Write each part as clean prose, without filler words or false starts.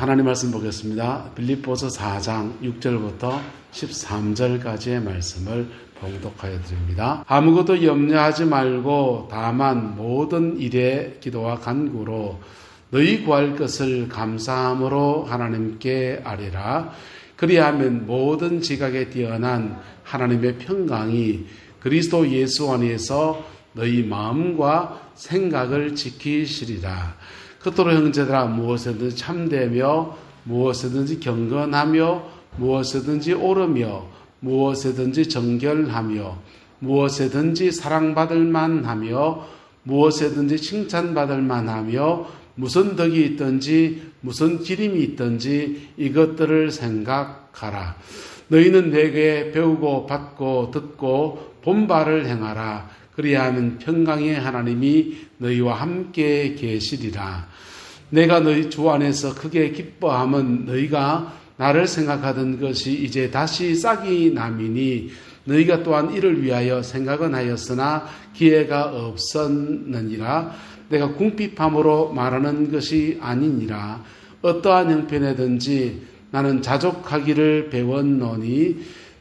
하나님 말씀 보겠습니다. 빌립보서 4장 6절부터 13절까지의 말씀을 봉독하여 드립니다. 아무것도 염려하지 말고 다만 모든 일에 기도와 간구로 너희 구할 것을 감사함으로 하나님께 아뢰라. 그리하면 모든 지각에 뛰어난 하나님의 평강이 그리스도 예수 안에서 너희 마음과 생각을 지키시리라. 그토록 형제들아, 무엇이든지 참되며 무엇이든지 경건하며 무엇이든지 옳으며 무엇이든지 정결하며 무엇이든지 사랑받을 만하며 무엇이든지 칭찬받을 만하며 무슨 덕이 있든지 무슨 기림이 있든지 이것들을 생각하라. 너희는 내게 배우고 받고 듣고 본 바를 행하라. 그리하면 평강의 하나님이 너희와 함께 계시리라. 내가 너희 주 안에서 크게 기뻐함은 너희가 나를 생각하던 것이 이제 다시 싹이 남이니 너희가 또한 이를 위하여 생각은 하였으나 기회가 없었느니라. 내가 궁핍함으로 말하는 것이 아니니라. 어떠한 형편에든지 나는 자족하기를 배웠노니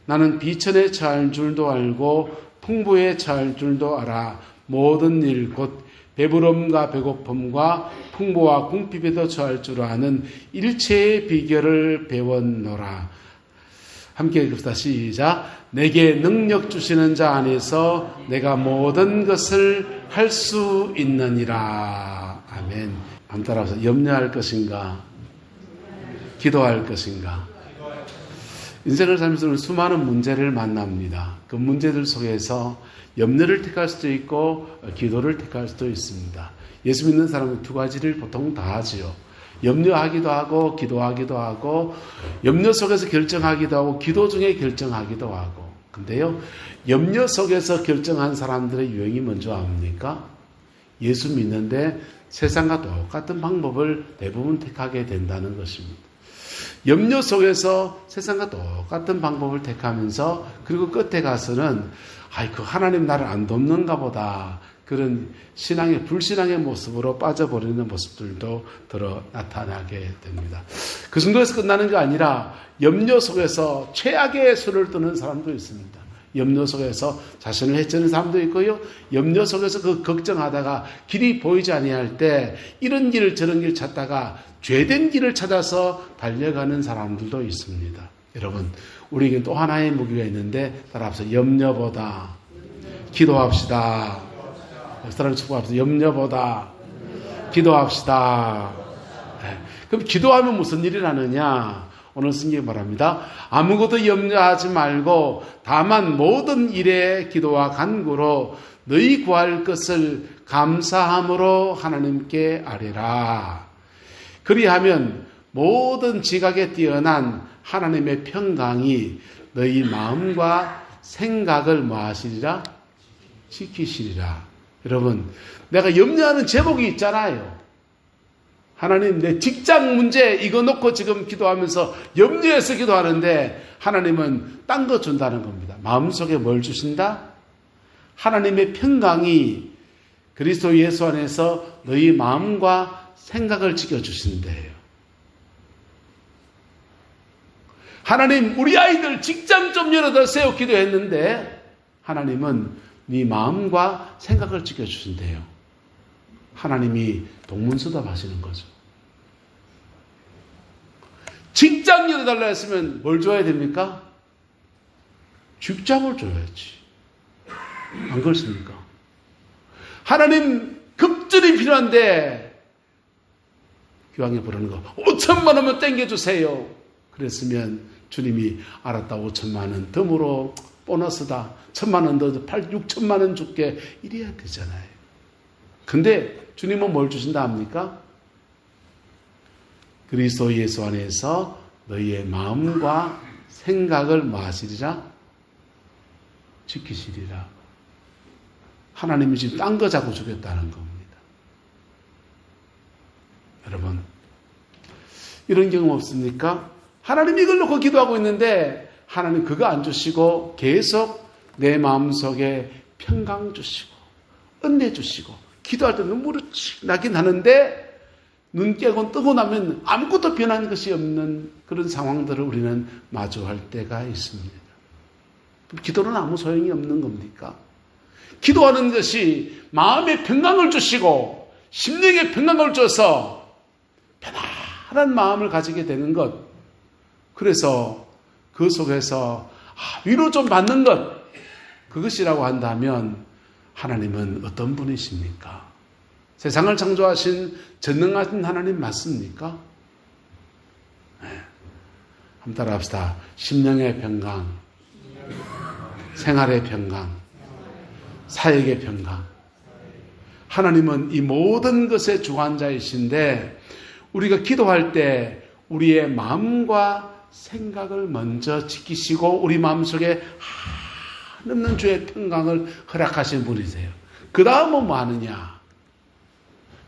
나는 비천에 처할 줄도 알고 풍부에 처할 줄도 알아. 모든 일 곧 배부름과 배고픔과 풍부와 궁핍에도 처할 줄 아는 일체의 비결을 배웠노라. 함께 읽읍시다. 시작. 내게 능력 주시는 자 안에서 내가 모든 것을 할 수 있느니라. 아멘. 한번 따라서 염려할 것인가? 기도할 것인가? 인생을 살면서 수많은 문제를 만납니다. 그 문제들 속에서 염려를 택할 수도 있고 기도를 택할 수도 있습니다. 예수 믿는 사람은 두 가지를 보통 다 하지요. 염려하기도 하고 기도하기도 하고 염려 속에서 결정하기도 하고 기도 중에 결정하기도 하고. 근데요, 염려 속에서 결정한 사람들의 유형이 뭔지 압니까? 예수 믿는데 세상과 똑같은 방법을 대부분 택하게 된다는 것입니다. 염려 속에서 세상과 똑같은 방법을 택하면서 그리고 끝에 가서는 그 하나님 나를 안 돕는가 보다, 그런 신앙의 불신앙의 모습으로 빠져버리는 모습들도 나타나게 됩니다. 그 정도에서 끝나는 게 아니라 염려 속에서 최악의 수를 뜨는 사람도 있습니다. 염려 속에서 자신을 해치는 사람도 있고요. 염려 속에서 그 걱정하다가 길이 보이지 아니할 때 이런 길 저런 길 찾다가 죄된 길을 찾아서 달려가는 사람들도 있습니다. 여러분, 우리에게 또 하나의 무기가 있는데 따라합시다. 염려보다 기도합시다. 사랑을 축복합시다. 염려보다 기도합시다. 네. 그럼 기도하면 무슨 일이 나느냐? 오늘 성경이 말합니다. 아무것도 염려하지 말고 다만 모든 일에 기도와 간구로 너희 구할 것을 감사함으로 하나님께 아뢰라. 그리하면 모든 지각에 뛰어난 하나님의 평강이 너희 마음과 생각을 뭐하시리라? 지키시리라. 여러분, 내가 염려하는 제목이 있잖아요. 하나님, 내 직장 문제 이거 놓고 지금 기도하면서 염려해서 기도하는데 하나님은 딴 거 준다는 겁니다. 마음속에 뭘 주신다? 하나님의 평강이 그리스도 예수 안에서 너희 마음과 생각을 지켜주신대요. 하나님, 우리 아이들 직장 좀 열어주세요 기도했는데 하나님은 네 마음과 생각을 지켜주신대요. 하나님이 동문서답 하시는 거죠. 직장 열어달라 했으면 뭘 줘야 됩니까? 직장을 줘야지. 안 그렇습니까? 하나님 급전이 필요한데 교황이 부르는 거 5천만 원만 땡겨주세요. 그랬으면 주님이 알았다, 5천만 원 덤으로 보너스다, 1,000만 원 더 6천만 원 줄게, 이래야 되잖아요. 근데 주님은 뭘 주신다 합니까? 그리스도 예수 안에서 너희의 마음과 생각을 뭐 하시리라? 지키시리라. 하나님이 지금 딴 거 자꾸 주겠다는 겁니다. 여러분, 이런 경험 없습니까? 하나님 이걸 놓고 기도하고 있는데 하나님 그거 안 주시고 계속 내 마음속에 평강 주시고 은혜 주시고 기도할 때 눈물이 나긴 하는데 눈 깨고 뜨고 나면 아무것도 변한 것이 없는 그런 상황들을 우리는 마주할 때가 있습니다. 기도는 아무 소용이 없는 겁니까? 기도하는 것이 마음의 평강을 주시고 심령의 평강을 줘서 편안한 마음을 가지게 되는 것. 그래서 그 속에서 위로 좀 받는 것, 그것이라고 한다면 하나님은 어떤 분이십니까? 세상을 창조하신 전능하신 하나님 맞습니까? 네. 한번 따라 합시다. 심령의 평강, 생활의 평강, 사역의 평강. 하나님은 이 모든 것의 주관자이신데 우리가 기도할 때 우리의 마음과 생각을 먼저 지키시고 우리 마음속에 한없는 주의 평강을 허락하신 분이세요. 그 다음은 뭐 하느냐?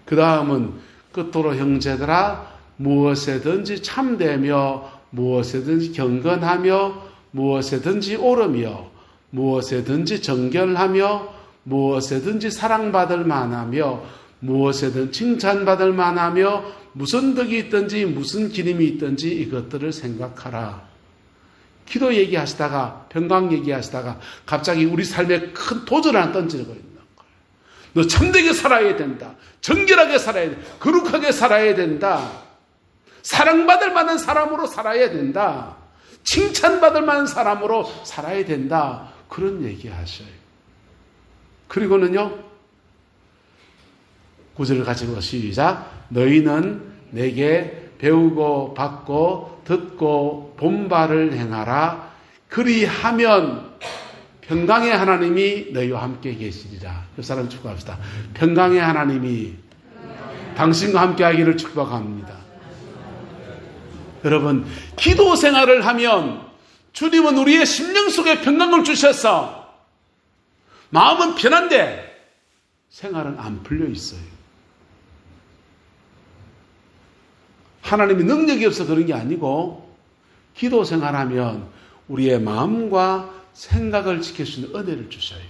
그 다음은 끝으로 형제들아 무엇에든지 참되며 무엇에든지 경건하며 무엇에든지 옳으며 무엇에든지 정결하며 무엇에든지 사랑받을 만하며 무엇에든 칭찬받을 만하며 무슨 덕이 있든지 무슨 기림이 있든지 이것들을 생각하라. 기도 얘기하시다가 평강 얘기하시다가 갑자기 우리 삶에 큰 도전을 하나 던지는 거예요. 너 참되게 살아야 된다. 정결하게 살아야 된다. 거룩하게 살아야 된다. 사랑받을 만한 사람으로 살아야 된다. 칭찬받을 만한 사람으로 살아야 된다. 그런 얘기 하셔요. 그리고는요, 9절을 가지고 시작. 너희는 내게 배우고 받고 듣고 본바를 행하라. 그리하면 평강의 하나님이 너희와 함께 계시리라. 옆 사람 축복합시다. 평강의 하나님이 당신과 함께 하기를 축복합니다. 여러분, 기도 생활을 하면 주님은 우리의 심령 속에 평강을 주셔서 마음은 편한데 생활은 안 풀려 있어요. 하나님이 능력이 없어 그런 게 아니고 기도 생활하면 우리의 마음과 생각을 지킬 수 있는 은혜를 주셔요.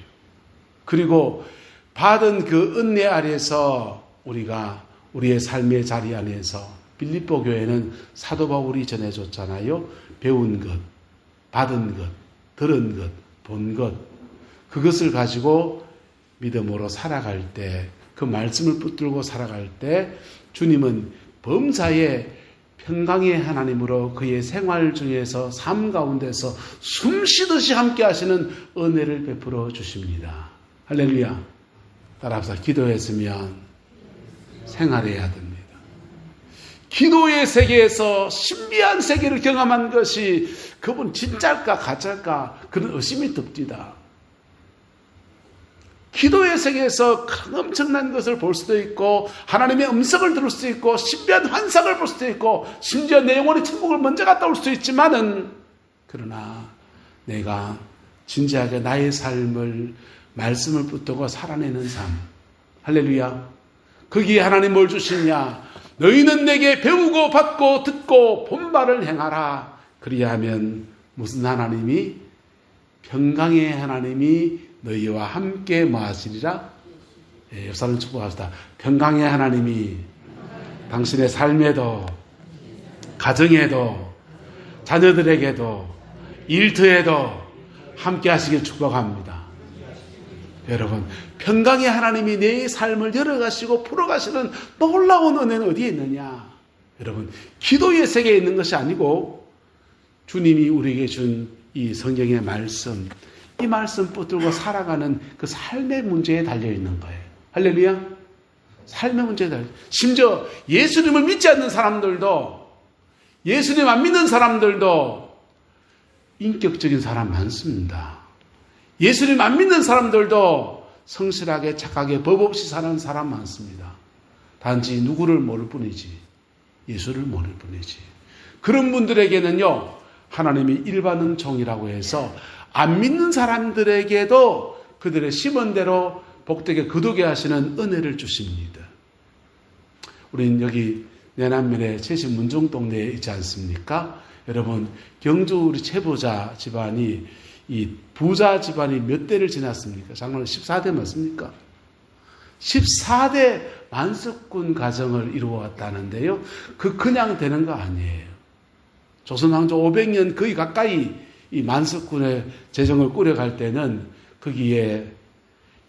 그리고 받은 그 은혜 아래서 우리가 우리의 삶의 자리 안에서 빌립보 교회는 사도 바울이 전해줬잖아요. 배운 것, 받은 것, 들은 것, 본 것, 그것을 가지고 믿음으로 살아갈 때, 그 말씀을 붙들고 살아갈 때 주님은 범사에 평강의 하나님으로 그의 생활 중에서 삶 가운데서 숨쉬듯이 함께 하시는 은혜를 베풀어 주십니다. 할렐루야. 따라합시다. 기도했으면 생활해야 됩니다. 기도의 세계에서 신비한 세계를 경험한 것이 그분 진짜일까 가짜일까 그런 의심이 듭니다. 기도의 세계에서 엄청난 것을 볼 수도 있고 하나님의 음성을 들을 수도 있고 신비한 환상을 볼 수도 있고 심지어 내 영혼의 천국을 먼저 갔다 올 수도 있지만은 그러나 내가 진지하게 나의 삶을 말씀을 붙들고 살아내는 삶. 할렐루야. 거기에 하나님 뭘 주시냐? 너희는 내게 배우고 받고 듣고 본바를 행하라. 그리하면 무슨 하나님이? 평강의 하나님이 너희와 함께 뭐하시리라? 옆 사람 축복합시다. 평강의 하나님이 당신의 삶에도 가정에도 자녀들에게도 일터에도 함께 하시길 축복합니다. 여러분, 평강의 하나님이 내 삶을 열어가시고 풀어가시는 놀라운 은혜는 어디에 있느냐? 여러분, 기도의 세계에 있는 것이 아니고 주님이 우리에게 준 이 성경의 말씀, 이 말씀 붙들고 살아가는 그 삶의 문제에 달려있는 거예요. 할렐루야. 삶의 문제에 달려. 심지어 예수님을 믿지 않는 사람들도, 예수님 안 믿는 사람들도 인격적인 사람 많습니다. 예수님 안 믿는 사람들도 성실하게 착하게 법 없이 사는 사람 많습니다. 단지 누구를 모를 뿐이지, 예수를 모를 뿐이지. 그런 분들에게는요, 하나님이 일반은 종이라고 해서 안 믿는 사람들에게도 그들의 심은 대로 복되게 거두게 하시는 은혜를 주십니다. 우리는 여기 내남면에 최신 문종동네에 있지 않습니까? 여러분, 경주 우리 최부자 집안이 이 부자 집안이 몇 대를 지났습니까? 장로님 14대 맞습니까? 14대 만석군 가정을 이루어왔다는데요. 그냥 되는 거 아니에요. 조선왕조 500년 거의 가까이 이 만석군의 재정을 꾸려갈 때는 거기에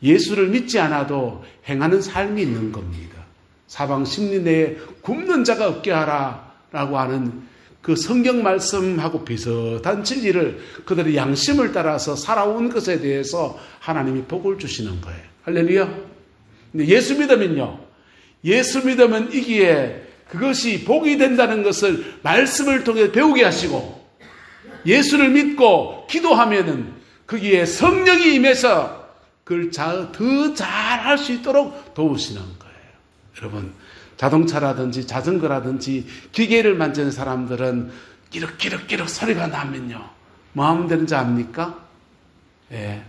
예수를 믿지 않아도 행하는 삶이 있는 겁니다. 사방 십리 내에 굶는 자가 없게 하라라고 하는 그 성경 말씀하고 비슷한 진리를 그들의 양심을 따라서 살아온 것에 대해서 하나님이 복을 주시는 거예요. 할렐루야. 근데 예수 믿으면요. 예수 믿으면 이기에 그것이 복이 된다는 것을 말씀을 통해 배우게 하시고 예수를 믿고 기도하면은 거기에 성령이 임해서 그걸 더 잘할 수 있도록 도우시는 거예요. 여러분, 자동차라든지 자전거라든지 기계를 만지는 사람들은 끼륵끼륵끼륵 소리가 나면요. 뭐 하면 되는지 압니까? 예.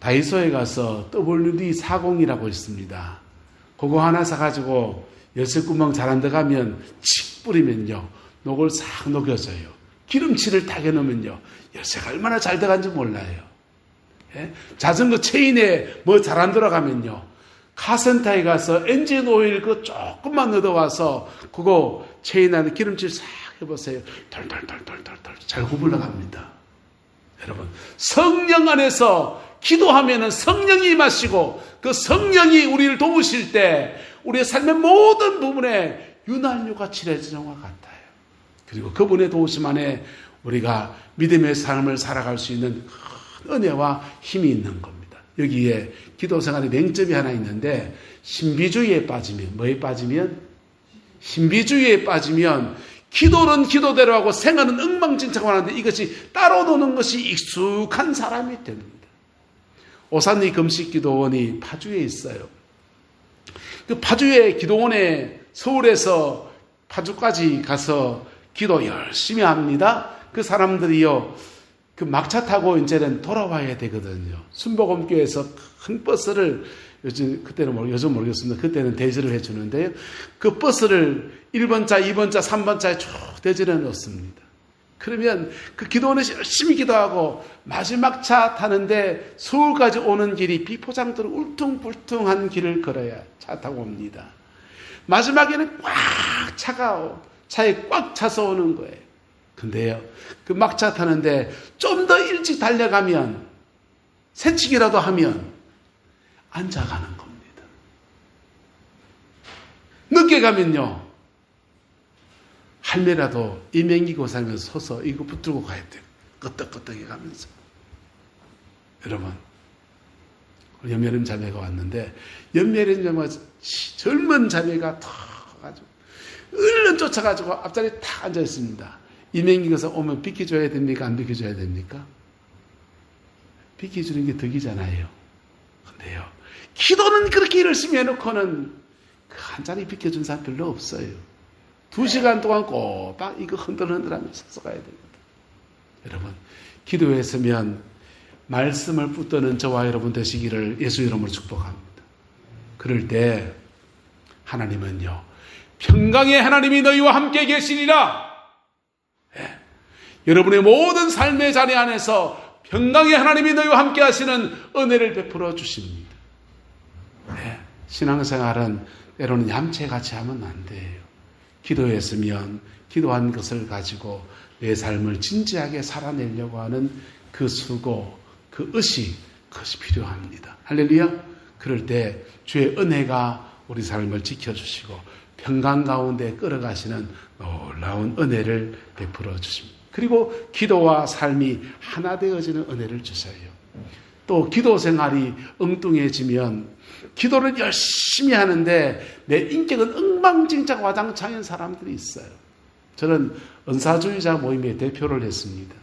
다이소에 가서 WD-40이라고 있습니다. 그거 하나 사가지고 열쇠구멍 잘 안 들어가면 칙 뿌리면요. 녹을 싹 녹여줘요. 기름칠을 딱 해놓으면요. 열쇠가 얼마나 잘 들어간지 몰라요. 예? 자전거 체인에 뭐 잘 안 들어가면요. 카센터에 가서 엔진 오일 그거 조금만 넣어와서 그거 체인 안에 기름칠 싹 해보세요. 덜덜덜덜덜덜 잘 후불러갑니다. 여러분, 성령 안에서 기도하면은 성령이 임하시고 그 성령이 우리를 도우실 때 우리의 삶의 모든 부분에 윤활유가 칠해지는 것 같아요. 그리고 그분의 도우심 안에 우리가 믿음의 삶을 살아갈 수 있는 큰 은혜와 힘이 있는 겁니다. 여기에 기도 생활의 맹점이 하나 있는데 신비주의에 빠지면 뭐에 빠지면? 신비주의에 빠지면 기도는 기도대로 하고 생활은 엉망진창 하는데 이것이 따로 노는 것이 익숙한 사람이 됩니다. 오산리 금식기도원이 파주에 있어요. 그 파주의 기도원에 서울에서 파주까지 가서 기도 열심히 합니다. 그 사람들이요, 그 막차 타고 이제는 돌아와야 되거든요. 순복음교회에서 큰 버스를 요즘 모르겠습니다. 그때는 대절을 해주는데요. 그 버스를 1번차, 2번차, 3번차에 쭉 대절해 놓습니다. 그러면 그 기도원에서 열심히 기도하고 마지막 차 타는데 서울까지 오는 길이 비포장도로 울퉁불퉁한 길을 걸어야 차 타고 옵니다. 마지막에는 꽉 차에 꽉 차서 오는 거예요. 근데요, 그 막차 타는데 좀 더 일찍 달려가면, 새치기라도 하면 앉아가는 겁니다. 늦게 가면요, 할매라도 이맹기고사면서 서서 이거 붙들고 가야 돼요. 끄떡끄떡해 가면서. 여러분, 우리 연매림 자매가 왔는데, 연매림 자매가 젊은 자매가 탁 가지고 얼른 쫓아가지고 앞자리에 탁 앉아 있습니다. 이맹기고사 오면 비켜줘야 됩니까? 안 비켜줘야 됩니까? 비켜주는 게 덕이잖아요. 근데요, 기도는 그렇게 열심히 해놓고는 그 한 자리 비켜준 사람 별로 없어요. 2시간 동안 꼬박 이거 흔들흔들하면서 서서 가야 됩니다. 여러분, 기도했으면 말씀을 붙드는 저와 여러분 되시기를 예수 이름으로 축복합니다. 그럴 때 하나님은요, 평강의 하나님이 너희와 함께 계시리라. 예. 여러분의 모든 삶의 자리 안에서 평강의 하나님이 너희와 함께 하시는 은혜를 베풀어 주십니다. 예. 신앙생활은 때로는 얌체같이 하면 안 돼요. 기도했으면 기도한 것을 가지고 내 삶을 진지하게 살아내려고 하는 그 수고, 그 의식, 그것이 필요합니다. 할렐루야. 그럴 때 주의 은혜가 우리 삶을 지켜주시고 평강 가운데 끌어가시는 놀라운 은혜를 베풀어 주십니다. 그리고 기도와 삶이 하나 되어지는 은혜를 주셔요. 또 기도 생활이 엉뚱해지면 기도를 열심히 하는데 내 인격은 엉망진창 와장창인 사람들이 있어요. 저는 은사주의자 모임의 대표를 했습니다.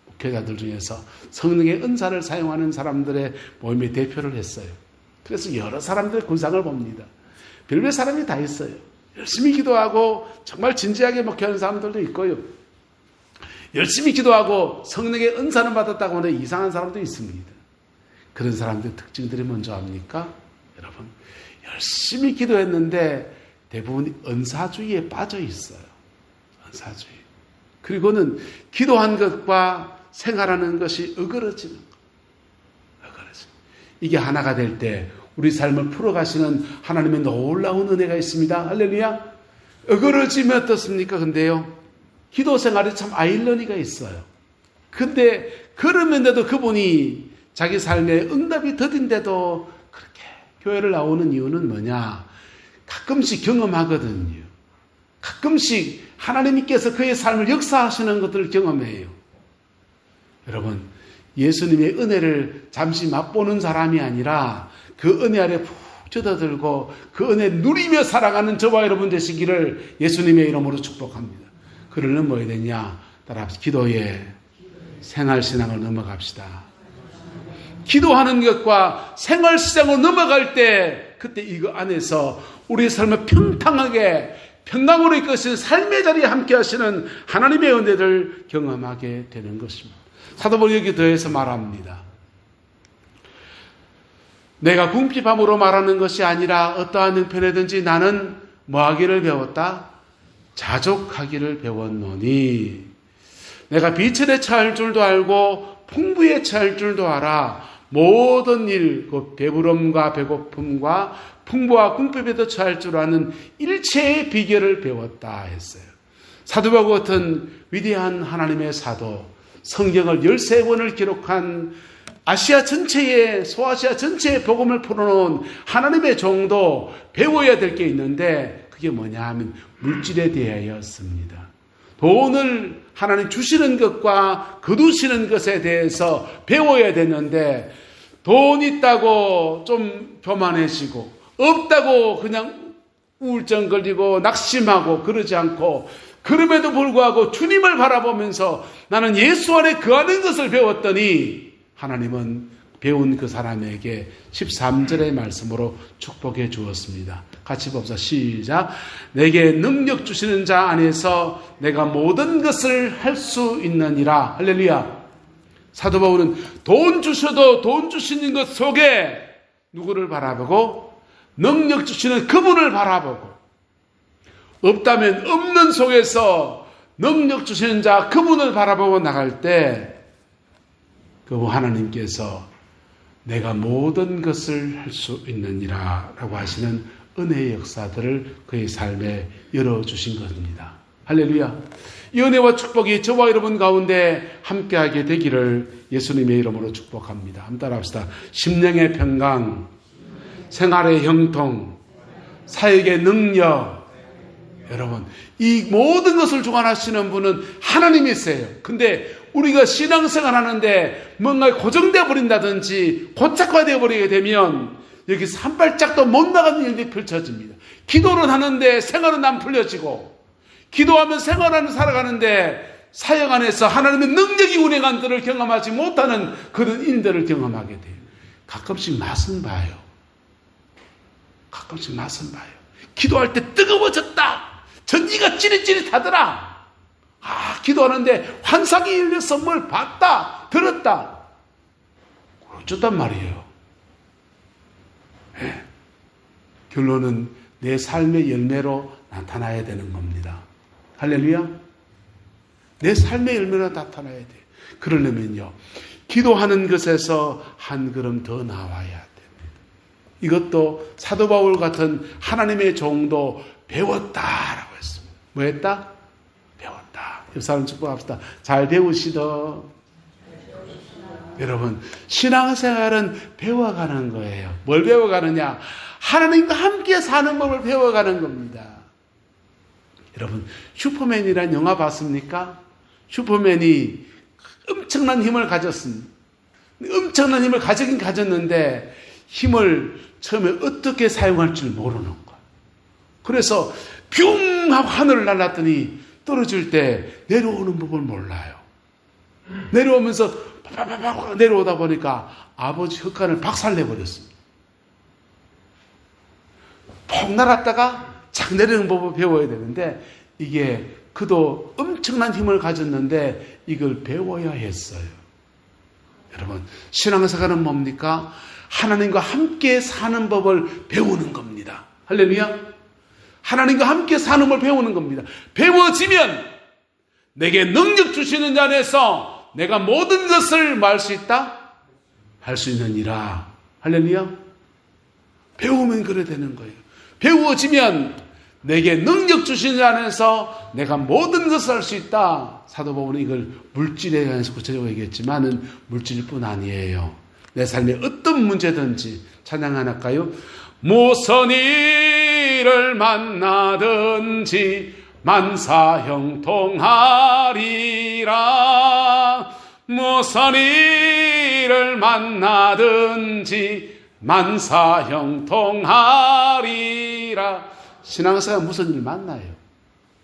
목회자들 중에서 성령의 은사를 사용하는 사람들의 모임의 대표를 했어요. 그래서 여러 사람들의 군상을 봅니다. 별별 사람이 다 있어요. 열심히 기도하고 정말 진지하게 목회하는 사람들도 있고요. 열심히 기도하고 성령의 은사는 받았다고 하는 이상한 사람도 있습니다. 그런 사람들의 특징들이 뭔지 압니까? 여러분, 열심히 기도했는데 대부분 은사주의에 빠져 있어요. 은사주의. 그리고는 기도한 것과 생활하는 것이 어그러지는 거. 어그러지. 이게 하나가 될 때 우리 삶을 풀어가시는 하나님의 놀라운 은혜가 있습니다. 할렐루야. 어그러지면 어떻습니까? 근데요, 기도 생활에 참 아일러니가 있어요. 근데 그러면서도 그분이 자기 삶에 응답이 더딘데도 그렇게 교회를 나오는 이유는 뭐냐? 가끔씩 경험하거든요. 가끔씩 하나님께서 그의 삶을 역사하시는 것들을 경험해요. 여러분, 예수님의 은혜를 잠시 맛보는 사람이 아니라 그 은혜 아래 푹 젖어들고 그 은혜 누리며 살아가는 저와 여러분 되시기를 예수님의 이름으로 축복합니다. 그러려면 뭐 해야 되냐? 따라합시다. 기도에 생활신앙을 넘어갑시다. 기도하는 것과 생활신앙으로 넘어갈 때 그때 이거 안에서 우리의 삶을 평탄하게 평강으로 이끄시는 삶의 자리에 함께 하시는 하나님의 은혜를 경험하게 되는 것입니다. 사도 바울이 여기 더해서 말합니다. 내가 궁핍함으로 말하는 것이 아니라 어떠한 형편에든지 나는 뭐하기를 배웠다? 자족하기를 배웠노니 내가 비천에 처할 줄도 알고 풍부에 처할 줄도 알아. 모든 일, 그 배부름과 배고픔과 풍부와 궁핍에도 처할 줄 아는 일체의 비결을 배웠다 했어요. 사도 바울 같은 위대한 하나님의 사도, 성경을 13권을 기록한 아시아 전체에, 소아시아 전체에 복음을 풀어놓은 하나님의 종도 배워야 될 게 있는데 그게 뭐냐 하면 물질에 대하여였습니다. 돈을 하나님 주시는 것과 거두시는 것에 대해서 배워야 되는데 돈 있다고 좀 교만해지고 없다고 그냥 우울증 걸리고 낙심하고 그러지 않고 그럼에도 불구하고 주님을 바라보면서 나는 예수 안에 거하는 것을 배웠더니 하나님은 배운 그 사람에게 13절의 말씀으로 축복해 주었습니다. 같이 봅시다. 시작. 내게 능력 주시는 자 안에서 내가 모든 것을 할 수 있느니라. 할렐루야. 사도 바울은 돈 주셔도 돈 주시는 것 속에 누구를 바라보고 능력 주시는 그분을 바라보고 없다면 없는 속에서 능력 주시는 자 그분을 바라보고 나갈 때 그 하나님께서 내가 모든 것을 할 수 있느니라 라고 하시는 은혜의 역사들을 그의 삶에 열어주신 것입니다. 할렐루야. 이 은혜와 축복이 저와 여러분 가운데 함께하게 되기를 예수님의 이름으로 축복합니다. 한번 따라합시다. 심령의 평강, 생활의 형통, 사역의 능력. 여러분, 이 모든 것을 주관하시는 분은 하나님이세요. 근데 우리가 신앙생활 하는데 뭔가 고정되어 버린다든지 고착화되어 버리게 되면 여기서 한 발짝도 못 나가는 일이 펼쳐집니다. 기도를 하는데 생활은 안 풀려지고 기도하면 생활하는 살아가는데 사역 안에서 하나님의 능력이 운행한 들을 경험하지 못하는 그런 인들을 경험하게 돼요. 가끔씩 맛은 봐요. 가끔씩 맛은 봐요. 기도할 때 뜨거워졌다. 전기가 찌릿찌릿하더라. 기도하는데 환상이 열려서 뭘 봤다, 들었다. 어쩌단 말이에요. 네. 결론은 내 삶의 열매로 나타나야 되는 겁니다. 할렐루야. 내 삶의 열매로 나타나야 돼. 그러려면요, 기도하는 것에서 한 걸음 더 나와야 됩니다. 이것도 사도 바울 같은 하나님의 종도 배웠다라고 했습니다. 뭐 했다? 배웠다. 옆 사람 축복합시다. 잘 배우시다. 여러분, 신앙생활은 배워가는 거예요. 뭘 배워가느냐? 하나님과 함께 사는 법을 배워가는 겁니다. 여러분, 슈퍼맨이라는 영화 봤습니까? 슈퍼맨이 엄청난 힘을 가졌습니다. 엄청난 힘을 가지긴 가졌는데 힘을 처음에 어떻게 사용할 줄 모르는 거예요. 그래서 뿅 하고 하늘을 날랐더니 떨어질 때 내려오는 법을 몰라요. 내려오면서 팍팍팍 내려오다 보니까 아버지 흑간을 박살내버렸습니다. 폭 날았다가 착 내리는 법을 배워야 되는데 이게 그도 엄청난 힘을 가졌는데 이걸 배워야 했어요. 여러분, 신앙생활은 뭡니까? 하나님과 함께 사는 법을 배우는 겁니다. 할렐루야. 하나님과 함께 사는 걸 배우는 겁니다. 배워지면 내게 능력 주시는 자 안에서 내가 모든 것을 말 수 있다? 할 수 있느니라. 할렐루야. 배우면 그래 되는 거예요. 배우어지면 내게 능력 주신 자 안에서 내가 모든 것을 할 수 있다. 사도 바울은 이걸 물질에 관해서 구체적으로 얘기했지만은 물질일 뿐 아니에요. 내 삶에 어떤 문제든지 찬양 하나 할까요? 무슨 일을 만나든지 만사형통하리라. 무슨 일을 만나든지 만사형통하리라. 신앙생활 무슨 일 만나요?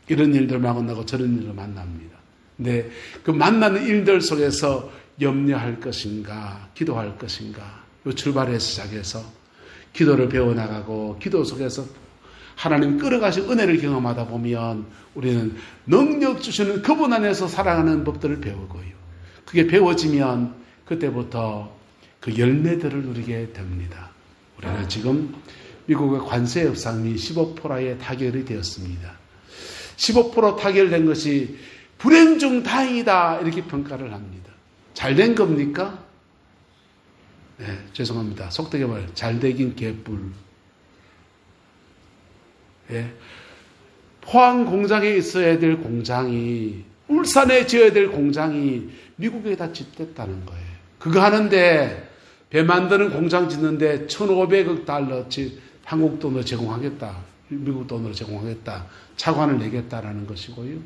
이런 일들 만나고 저런 일을 만납니다. 근데 그 만나는 일들 속에서 염려할 것인가, 기도할 것인가, 요 출발에서 시작해서 기도를 배워나가고 기도 속에서 하나님 끌어가신 은혜를 경험하다 보면 우리는 능력 주시는 그분 안에서 살아가는 법들을 배우고요. 그게 배워지면 그때부터 그 열매들을 누리게 됩니다. 우리는 지금 미국의 관세 협상이 15%에 타결이 되었습니다. 15% 타결된 것이 불행 중 다행이다 이렇게 평가를 합니다. 잘된 겁니까? 네, 죄송합니다. 속되게 말 잘되긴 개뿔. 예. 포항 공장에 있어야 될 공장이, 울산에 지어야 될 공장이 미국에다 짓댔다는 거예요. 그거 하는데 배 만드는 공장 짓는데 1,500억 달러치 한국 돈으로 제공하겠다. 미국 돈으로 제공하겠다. 차관을 내겠다라는 것이고요.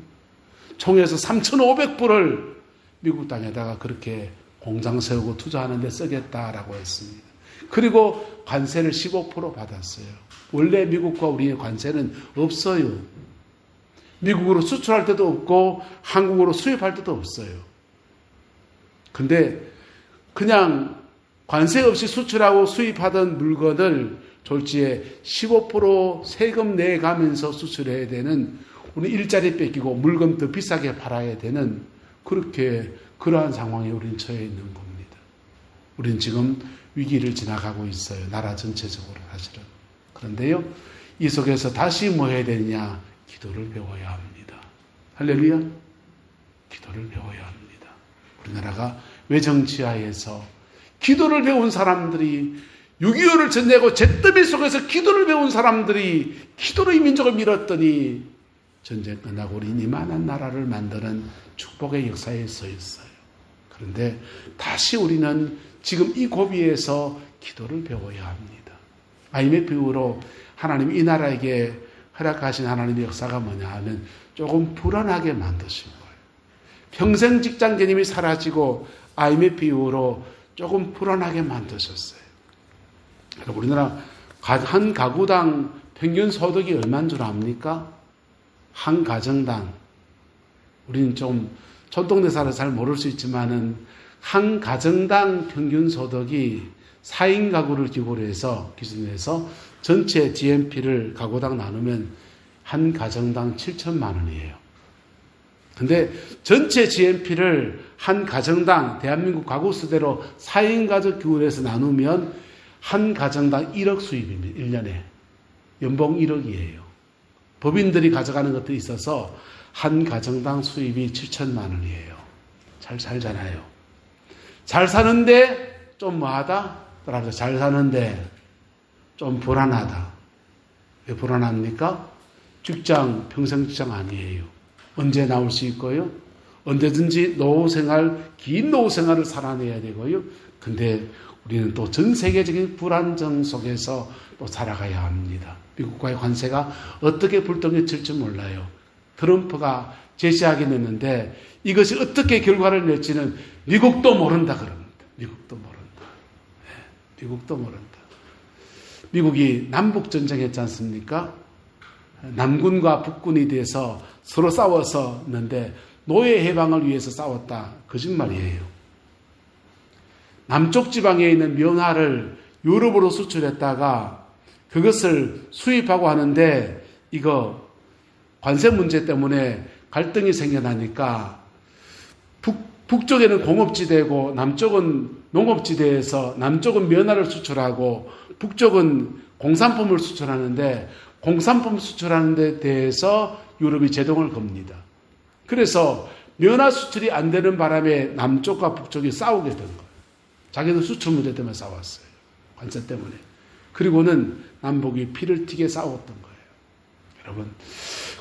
총에서 3,500불을 미국 땅에다가 그렇게 공장 세우고 투자하는 데 쓰겠다라고 했습니다. 그리고 관세를 15% 받았어요. 원래 미국과 우리의 관세는 없어요. 미국으로 수출할 때도 없고 한국으로 수입할 때도 없어요. 근데 그냥 관세 없이 수출하고 수입하던 물건을 졸지에 15% 세금 내가면서 수출해야 되는, 우리 일자리 뺏기고 물건 더 비싸게 팔아야 되는 그러한 상황에 우리는 처해 있는 겁니다. 우리는 지금 위기를 지나가고 있어요. 나라 전체적으로 사실은. 그런데요, 이 속에서 다시 뭐 해야 되느냐? 기도를 배워야 합니다. 할렐루야. 기도를 배워야 합니다. 우리나라가 외정치하에서 기도를 배운 사람들이, 6.25를 전내고 잿더미 속에서 기도를 배운 사람들이 기도로 이 민족을 밀었더니 전쟁 끝나고 우리는 이만한 나라를 만드는 축복의 역사에 서 있어요. 그런데 다시 우리는 지금 이 고비에서 기도를 배워야 합니다. IMF 이후로 하나님이 이 나라에게 허락하신 하나님의 역사가 뭐냐 하면 조금 불안하게 만드신 거예요. 평생 직장 개념이 사라지고 IMF 이후로 조금 불안하게 만드셨어요. 우리나라 한 가구당 평균 소득이 얼마인 줄 압니까? 한 가정당, 우리는 좀 촌동네사를 잘 모를 수 있지만은 한 가정당 평균 소득이 4인 가구를 기준으로 해서 전체 GNP를 가구당 나누면 한 가정당 7천만 원이에요. 근데 전체 GNP를 한 가정당 대한민국 가구 수대로 4인 가족 기준에서 나누면 한 가정당 1억 수입입니다. 1년에. 연봉 1억이에요. 법인들이 가져가는 것들이 있어서 한 가정당 수입이 7천만 원이에요. 잘 살잖아요. 잘 사는데 좀 뭐하다? 따라서 잘 사는데 좀 불안하다. 왜 불안합니까? 직장, 평생 직장 아니에요. 언제 나올 수 있고요? 언제든지 긴 노후 생활을 살아내야 되고요. 근데 우리는 또 전 세계적인 불안정 속에서 또 살아가야 합니다. 미국과의 관세가 어떻게 불똥이 칠지 몰라요. 트럼프가 제시하긴 했는데 이것이 어떻게 결과를 낼지는 미국도 모른다 그럽니다. 미국도 모른다. 네, 미국도 모른다. 미국이 남북전쟁했지 않습니까? 남군과 북군이 돼서 서로 싸웠었는데 노예 해방을 위해서 싸웠다. 거짓말이에요. 남쪽 지방에 있는 명화를 유럽으로 수출했다가 그것을 수입하고 하는데 이거 관세 문제 때문에 갈등이 생겨나니까 북쪽에는 공업지대고 남쪽은 농업지대에서 남쪽은 면화를 수출하고 북쪽은 공산품을 수출하는데 공산품 수출하는 데 대해서 유럽이 제동을 겁니다. 그래서 면화 수출이 안 되는 바람에 남쪽과 북쪽이 싸우게 된 거예요. 자기들 수출 문제 때문에 싸웠어요. 관세 때문에. 그리고는 남북이 피를 튀게 싸웠던 거예요. 여러분,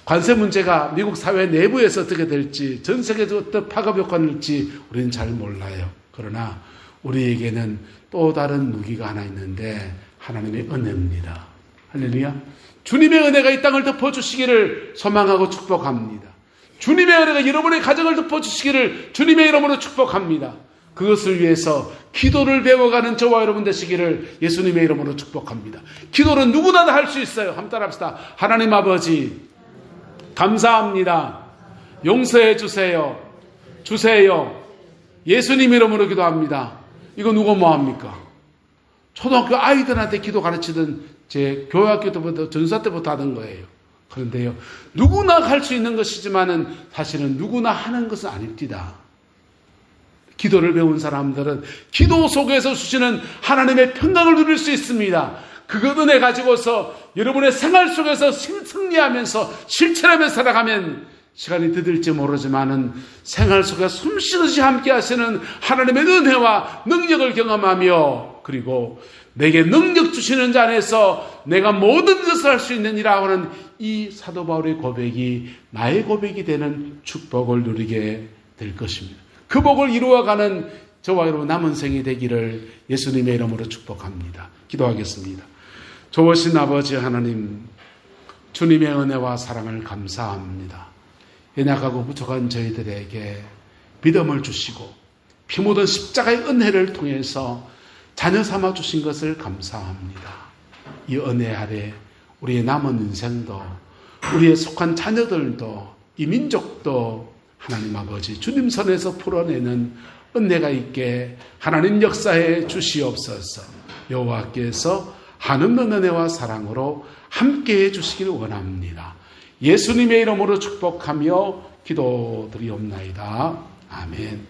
관세 문제가 미국 사회 내부에서 어떻게 될지, 전 세계에서 어떤 파급효과가 될지 우리는 잘 몰라요. 그러나 우리에게는 또 다른 무기가 하나 있는데 하나님의 은혜입니다. 할렐루야. 주님의 은혜가 이 땅을 덮어주시기를 소망하고 축복합니다. 주님의 은혜가 여러분의 가정을 덮어주시기를 주님의 이름으로 축복합니다. 그것을 위해서 기도를 배워가는 저와 여러분 되시기를 예수님의 이름으로 축복합니다. 기도는 누구나 다 할 수 있어요. 한번 따라합시다. 하나님 아버지 감사합니다. 용서해 주세요. 주세요. 예수님 이름으로 기도합니다. 이거 누가 뭐 합니까? 초등학교 아이들한테 기도 가르치던 제 교회학교 때부터 전사 때부터 하던 거예요. 그런데요, 누구나 할 수 있는 것이지만은 사실은 누구나 하는 것은 아닙니다. 기도를 배운 사람들은 기도 속에서 주시는 하나님의 평강을 누릴 수 있습니다. 그것 은혜 가지고서 여러분의 생활 속에서 승리하면서 실천하면서 살아가면 시간이 더딜지 모르지만은 생활 속에 숨쉬듯이 함께 하시는 하나님의 은혜와 능력을 경험하며, 그리고 내게 능력 주시는 자 안에서 내가 모든 것을 할 수 있느니라 하는 이 사도 바울의 고백이 나의 고백이 되는 축복을 누리게 될 것입니다. 그 복을 이루어가는 저와 여러분 남은 생이 되기를 예수님의 이름으로 축복합니다. 기도하겠습니다. 좋으신 아버지 하나님, 주님의 은혜와 사랑을 감사합니다. 연약하고 부족한 저희들에게 믿음을 주시고 피 묻은 십자가의 은혜를 통해서 자녀 삼아 주신 것을 감사합니다. 이 은혜 아래 우리의 남은 인생도, 우리의 속한 자녀들도, 이 민족도 하나님 아버지 주님 선에서 풀어내는 은혜가 있게 하나님 역사해 주시옵소서. 여호와께서 한없는 은혜와 사랑으로 함께해 주시기를 원합니다. 예수님의 이름으로 축복하며 기도드리옵나이다. 아멘.